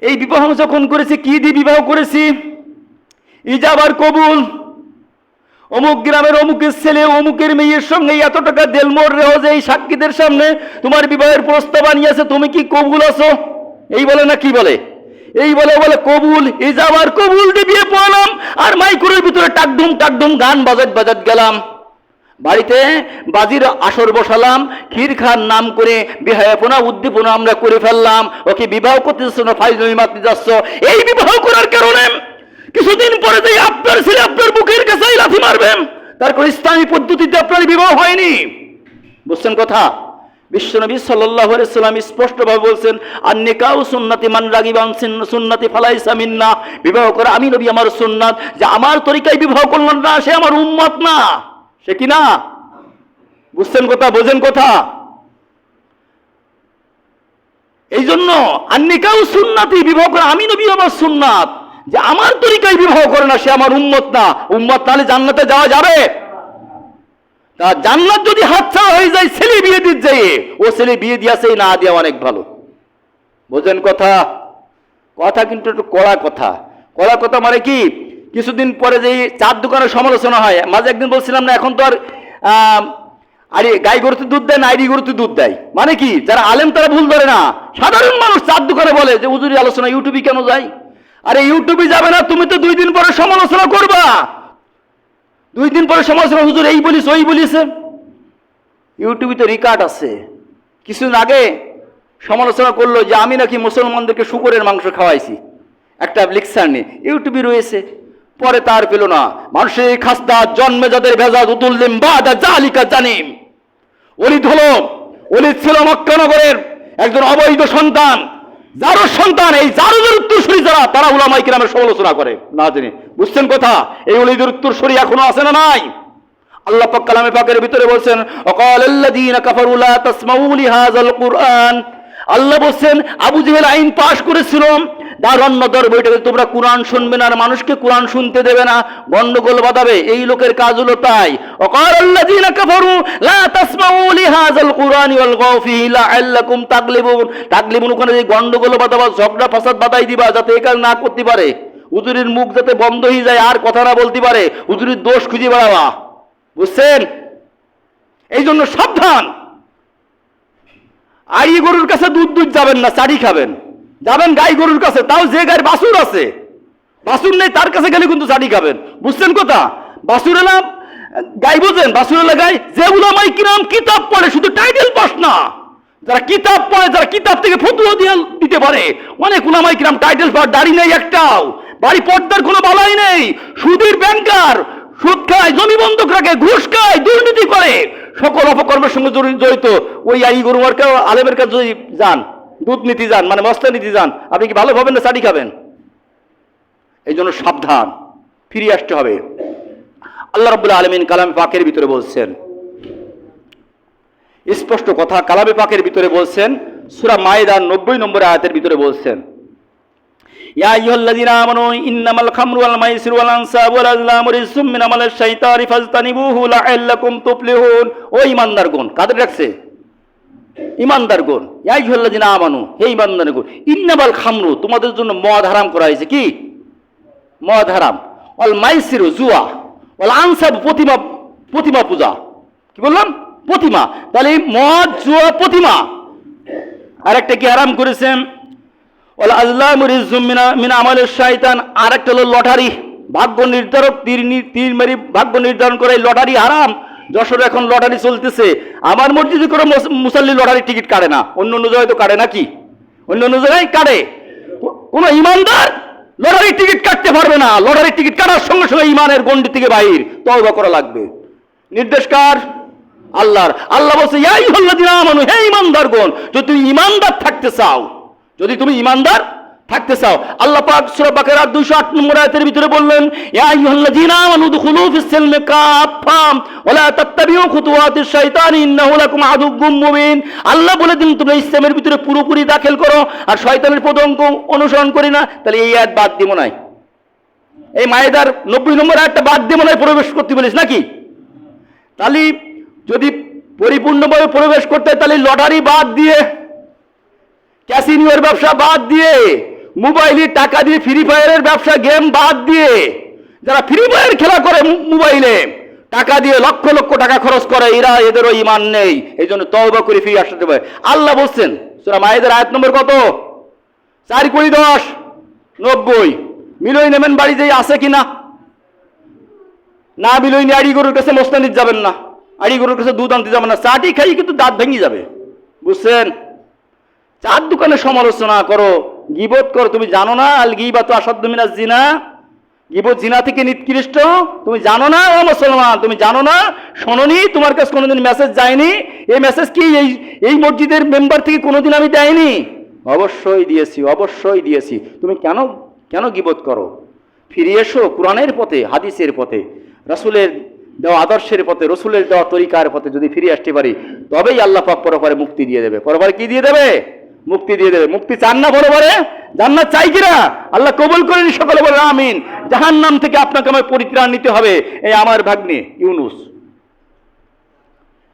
এই বিবাহ যখন করেছি, কি দিয়ে বিবাহ করেছি? ইজাব আর কবুল। অমুক গ্রামের অমুকের ছেলে অমুকের মেয়ের সঙ্গে এত টাকা দেলমোর রেওয়াজে এই সাক্ষীদের সামনে তোমার বিবাহের প্রস্তাব আনিয়েছে, তুমি কি কবুল আছো? এই বলে না কি বলে? এই বলে কবুল, ইজাব আর কবুল দিয়ে বিয়ে পড়লাম, আর মাইকুরের ভিতরে টাকডুম টাকডুম গান বাজাত বাজাত গেলাম, বাড়িতে বাজির আসর বসালাম, ক্ষীর খান নাম করে বিহায়াপনা উদ্দীপনা আমরা করে ফেললাম। ওকে বিবাহ করতে যাচ্ছ না, ফাইজলামি মারতে যাচ্ছ। এই বিবাহ করার কারণে কিছুদিন পরে যে আপনার ছেলে আপনার বুকের কাছে লাথি মারবেন, তার কোনো ইসলামী পদ্ধতিতে আপনার বিবাহ হয়নি। বুঝছেন কথা? বিশ্বনবী সাল্লাল্লাহু আলাইহি সাল্লাম স্পষ্টভাবে বলছেন, আন-নিকাহু সুন্নতি মান রাগিবা আন সুন্নতি ফালাইসা মিন্না। বিবাহ করা আমি নবী আমার সুন্নাত, যে আমার তরিকায় বিবাহ করলেন না সে আমার উম্মত না, সে কি না? বুঝছেন কথা? বোঝেন কথা? এই জন্য আন-নিকাহু সুন্নতি, বিবাহ করা আমি নবী আমার সুন্নাত, যে আমার তরিকায় বিবাহ করে না সে আমার উম্মত না। উম্মত তাহলে জান্নাতে যাওয়া যাবে? তা জান্নাত যদি হাতছাড়া হয়ে যায় ছেলে বিয়ে দিতে যায়, ও ছেলে বিয়ে দিয়েছে না দিয়া অনেক ভালো। বোঝেন কথা? কথা কিন্তু একটু কড়া কথা। কড়া কথা মানে কি, কিছুদিন পরে যে চার দোকানের সমালোচনা হয়, মাঝে একদিন বলছিলাম না, এখন তো আর গাই গরুতে দুধ দেয় না, আইডি গরুতে দুধ দেয়। মানে কি, যারা আলেম তারা ভুল ধরে না, সাধারণ মানুষ চার দোকানে বলে যে হুজুরি আলোচনা ইউটিউবে কেন যায়? আরে ইউটিউবে যাবে না, তুমি তো 2 দিন পরে সমালোচনা করবা, 2 দিন পরে সমালোচনা, হুজুর এই বলিস ওই বলিছে। ইউটিউবে তো রেকর্ড আছে। কিছুদিন আগে সমালোচনা করলো যে আমি নাকি মুসলমানদেরকে শুকরের মাংস খাওয়াইছি, একটা লেকচার নিয়ে ইউটিউবে রয়েছে। পরে তার পেল না, মানুষের খাস্তা জন্মে যাদের ভেজাদ উতুল্লিম বাদা জালিকা জানিম। ওলিদ হলো, ওলিদ ছিল মক্কানগরের একজন অবৈধ সন্তান, যারো সন্তান, এই জারুদের উত্তরসূরি যারা, তারা উলামায়ে কিরামের সমালোচনা করে না জেনে। বুঝছেন কথা? এই ওলিদের উত্তরসূরি এখনো আছে না নাই? আল্লাহ পাক কালামে পাকের ভিতরে বলছেন, ওয়াকালাল্লাযীনা কাফারু লা তাসমাউ লিহাযাল কুরআন। আল্লাহ বলছেন, আবু জেহেল আইন পাশ করেছিল, দারণ্যদর বৈঠকে তোমরা কোরআন শুনবে না, আর মানুষকে কোরআন শুনতে দেবে না, গন্ডগোল বাঁধাবে। এই লোকের কাজ হলো তাই। ওয়াকালাল্লাযীনা কাফারু লা তাসমাউ লিহাযাল কুরআনি ওয়ালগাউ ফীহি লাআল্লাকুম তাগলিবুন। তাগলিবুন ওখানে যে গন্ডগোল বাঁধাবা, ঝগড়া ফাসাদ বাঁধাই দিবা, যাতে এই কাজ না করতে পারে, হুজুরের মুখ যাতে বন্ধ হয়ে যায়, আর কথা না বলতে পারে, হুজুরের দোষ খুঁজে বেড়াবা। বুঝছেন? এই জন্য সাবধান। আই গরুর কাছে দুধ যাবেন না, চারি খাবেন। যাবেন গাই গরুর কাছে, তাও যে গায়ের বাছুর আছে, বাছুর নেই তার কাছে গেলে কিন্তু চারি খাবেন। বুঝছেন কথা? বাছুর এলাম গাই, বোঝেন? বাছুর এলা গাই। যে উলামায়ে কিরাম কিতাব পড়ে, শুধু টাইটেল পাস না, যারা কিতাব পড়ে, যারা কিতাব থেকে ফতোয়া দিতে পারে, অনেক উলামায়ে কিরাম টাইটেল পাওয়ার দাড়ি নেই একটাও, বাড়ি পর্দার কোনো বালাই নেই, সুদের ব্যাংকার, সুদ খায়, জমি বন্ধক রাখে, ঘুষ খায়, দুর্নীতি করে, সকল অপকর্মের সঙ্গে জড়িত। ওই আই গরু মার্কা আলেমের কাছে যদি যান, দুধ নীতি যান, মানে মস্তা নীতি যান, আপনি কি ভালো পাবেন না চাটি খাবেন? এই জন্য সাবধান, ফিরে আসতে হবে। আল্লাহ রাব্বুল আলামিন কালামে পাকের ভিতরে বলছেন, স্পষ্ট কথা কালামে পাকের ভিতরে বলছেন, সূরা মায়েদার 90 নম্বর আয়াতের ভিতরে বলছেন, ইয়া আইয়ুহাল্লাযীনা আমানু ইন্নামাল খামরু ওয়াল মাইসিরু ওয়াল আনসাবু ওয়াল আজলামু রিজসুম মিন আমালিশ শাইতানি ফাজতানিবুহু লাআল্লাকুম তুফলিহুন। ও ঈমানদারগণ, কাদের রাখছে? ঈমানদারগণ। ইয়া আইয়ুহাল্লাযীনা আমানু, হে ঈমানদারগণ, ইন্নামাল খামরু, তোমাদের জন্য মদ হারাম করা হয়েছে। কি মদ হারাম? ওয়াল মাইসিরু, জুয়া, ওয়াল আনসাবু, প্রতিমা পূজা। কি বললাম? প্রতিমা। তাহলে মদ জুয়া প্রতিমা। আরেকটা কি হারাম করেছেন? ওয়াল আজলামু রিজজুম মিন আমালিশ শাইতান। আরেকটা হলো লটারি, ভাগ্য নির্ধারক, তীর মেরি ভাগ্য নির্ধারণ করে লটারি হারাম। যশোরে এখন লটারি চলতেছে, আমার মসজিদে করে মুসল্লি লটারি টিকিট কাটে না, অন্য অন্য জায়গায় তো কাটে নাকি? অন্য অন্য জায়গায় কাটে। কোন ইমানদার লটারি টিকিট কাটতে পারবে না। লটারি টিকিট কাটার সঙ্গে সঙ্গে ইমানের গণ্ডি থেকে বাহির, তওবা করা লাগবে। নির্দেশ কার? আল্লাহর। আল্লাহ বলছে ইয়া আইয়ুহাল্লাযীনা আমানু, হে ঈমানদারগণ, যদি তুমি ঈমানদার থাকতে চাও, যদি তুমি ঈমানদার থাকতে চাও, আল্লাহ পাক সূরা বাকারা 208 নম্বর আয়াতের ভিতরে বললেন ইয়া আইয়ুহাল্লাযীনা আমানু দুখুলু ফিস সিলমি কাফা ওয়া লা তাত্তাবিউ খুতুওয়াতিশ শাইতানি ইন্নাহু লাকুম আদুউম মুবিন। আল্লাহ বলে দিন তোমরা ইসলামের ভিতরে পুরোপুরি দাখিল করো আর শয়তানের পদঙ্ক অনুসরণ করি না। তাহলে এই আয়াত বাদ দিব নাই, এই মায়েদার 90 নম্বর আয়াতটা বাদ দিব নাই প্রবেশ করতে বলিস নাকি? তাহলে যদি পরিপূর্ণভাবে প্রবেশ করতে হয় তাহলে লটারি বাদ দিয়ে, ক্যাসিনোর ব্যবসা বাদ দিয়ে, মোবাইলে টাকা দিয়ে ফ্রি ফায়ারের ব্যবসা গেম বাদ দিয়ে, যারা ফ্রি ফায়ার খেলা করে মোবাইলে টাকা দিয়ে লক্ষ লক্ষ টাকা খরচ করে, এদেরও ঈমান নেই। এই জন্য তওবা করে ফিরে আসতে হবে। আল্লাহ বলছেন সূরা মায়েদার আয়াত নম্বর কত? 4:10-90। মিলই নেবেন বাড়ি যেই আছে কিনা, না মিলই নি আড়ি গরুর কাছে মোস্তানিদ যাবেন না, আড়ি গরুর কাছে দুধ আনতে যাবেন না, চাটি খাই কিন্তু দাঁত ভেঙে যাবে, বুঝছেন? চার দোকানে সমালোচনা করো, গীবত করো, তুমি জানো না আল গীবাতু আসাদ্দু মিনাজ জিনা, গীবত জিনা থেকে নিকৃষ্ট, তুমি জানো না? ও মুসলমান, তুমি জানো না? শোনোনি? তোমার কাছে কোনোদিন মেসেজ যায়নি? এই মেসেজ কি এই মসজিদের মেম্বার থেকে কোনোদিন আমি দেয়নি? অবশ্যই দিয়েছি, অবশ্যই দিয়েছি। তুমি কেন গীবত করো? ফিরে এসো কোরআনের পথে, হাদিসের পথে, রাসূলের দেওয়া আদর্শের পথে, রসুলের দেওয়া তরিকার পথে যদি ফিরে আসতে পারি, তবেই আল্লাহ পাক পরপরে মুক্তি দিয়ে দেবে। পরপরে কি দিয়ে দেবে? মুক্তি দিয়ে দেবে। মুক্তি চান না পরপরে? জান্নাত চাই কিনা? আল্লাহ কবুল করেন, সকলে বলেন আমিন। জাহান্নাম থেকে আপনাকে আমায় পরিত্রাণ নিতে হবে। এই আমার ভাগ্নে ইউনুস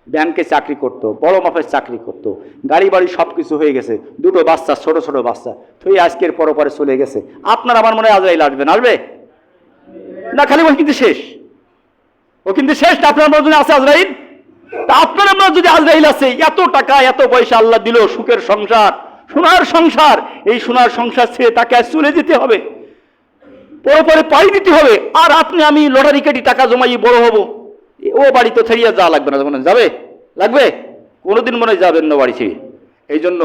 ব্যাংকে চাকরি করতো, বড় মাপের চাকরি করতো, গাড়ি বাড়ি সব কিছু হয়ে গেছে, দুটো বাচ্চা, ছোট ছোট বাচ্চা, তুই আজকের পরপরে চলে গেছে। আপনার আমার মনে হয় আজরাইল আসবে না? আসবে না? খালি বল কিন্তু শেষ, ও কিন্তু শেষ না। আপনার মনে আছে আজরাইল? তা আপনার আপনার যদি আজরাইল আছে, এত টাকা এত পয়সা আল্লাহ দিল, সুখের সংসার, সোনার সংসার, এই সোনার সংসার ছেড়ে তাকে চলে যেতে হবে, পরে পাই দিতে হবে। আর আপনি আমি লটারি কাটি টাকা জমাই বড় হব, ও বাড়ি তো ছেড়িয়া যাওয়া লাগবে না। যখন যাবে লাগবে, কোনোদিন মনে যাবেন না বাড়ি ছেড়ে। এই জন্য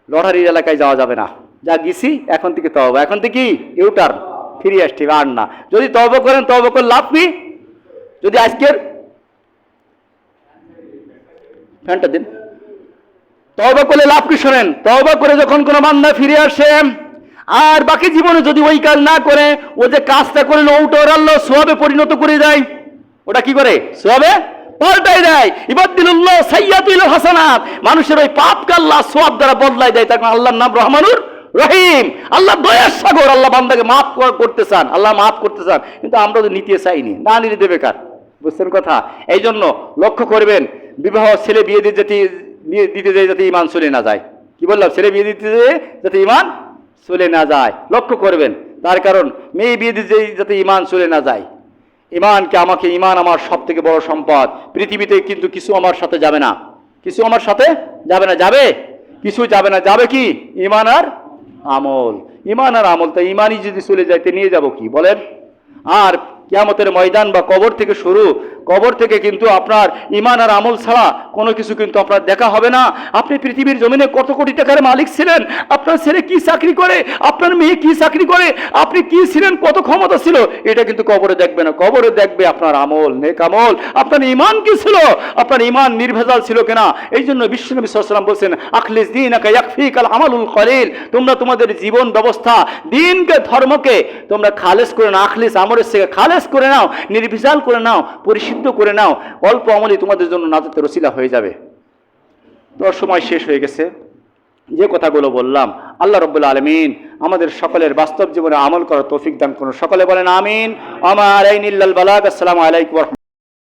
লটারির এলাকায় যাওয়া যাবে না। যা গেছি এখন থেকে তওবা, এখন থেকে ইউটার্ন, ফিরে আসতে আর না। যদি তওবা করেন, তওবা করে লাভ কি? যদি আজকের ফ্যানটা দিন, তওবা করলে লাভ কি শোনেন? তওবা করে যখন কোনো বান্দা ফিরে আসে আর বাকি জীবনে যদি ওই কাজ না করে, ও যে কাজটা করলো ওটা ওর আল্লাহ সওয়াবে পরিণত করে দেয়। ওটা কি করে? সওয়াবে পাল্টাই দেয়। ইবাদদিলুল্লাহ সাইয়্যাতু ইলাল হাসানাত, মানুষের ওই পাপকে আল্লাহ সওয়াব দ্বারা বদলাই দেয়। তার আল্লাহর নাম রহমানুর রহিম, আল্লাহ দয়ার সাগর। আল্লাহ বান্দাকে মাফ করতে চান, আল্লাহ মাফ করতে চান, কিন্তু আমরা তো নিতে চাইনি, না নিতে দেবে কার? বুঝছেন কথা? এই জন্য লক্ষ্য করবেন, বিবাহ ছেলে বিয়ে দিতে যায় যাতে ইমান চলে না যায়। কি বললাম? ছেলে বিয়ে দিতে যাতে ইমান চলে না যায়, লক্ষ্য করবেন। তার কারণ মেয়ে বিয়ে দিতে যাতে ইমান চলে না যায়। ইমানকে আমাকে, ইমান আমার সব থেকে বড় সম্পদ পৃথিবীতে। কিন্তু কিছু আমার সাথে যাবে না, কিছু আমার সাথে যাবে না। যাবে কিছু যাবে না, যাবে কি? ইমান আর আমল। ইমান আর আমল। তা ইমানই যদি চলে যাইতে নিয়ে যাব কি বলেন? আর কিয়ামতের ময়দান বা কবর থেকে শুরু, কবর থেকে কিন্তু আপনার ইমান আর আমল ছাড়া কোনো কিছু কিন্তু আপনার দেখা হবে না। আপনি পৃথিবীর জমিনে কত কোটি টাকার মালিক ছিলেন, আপনার ছেলে কি চাকরি করে, আপনার মেয়ে কি চাকরি করে, আপনি কি ছিলেন, কত ক্ষমতা ছিল, এটা কিন্তু কবরে দেখবে না। কবরে দেখবে আপনার আমল, নেক আমল, আপনার ইমান কি ছিল, আপনার ইমান নির্ভেজাল ছিল কিনা। এই জন্য বিশ্বনবী সাল্লাল্লাহু আলাইহি ওয়াসাল্লাম বলছেন আখলিস দীনাকা ইয়াকফিকাল আমালুল কলিল, তোমরা তোমাদের জীবন ব্যবস্থা, দিনকে, ধর্মকে তোমরা খালেস করে নাও, আখলিস আমলের থেকে খালেস করে নাও, নির্ভেজাল করে নাও, পরিশুদ্ধ করে নাও। অল্প আমলই তোমাদের জন্য নাজাতের ওসিলা হয়ে যাবে। তো সময় শেষ হয়ে গেছে। যে কথাগুলো বললাম, আল্লাহ রাব্বুল আলামিন আমাদের সকলের বাস্তব জীবনে আমল করার তৌফিক দান করুন। সকলে বলেন আমিন। আমা আলাইনা ইল্লাল বালাগ। আসসালামু আলাইকুম।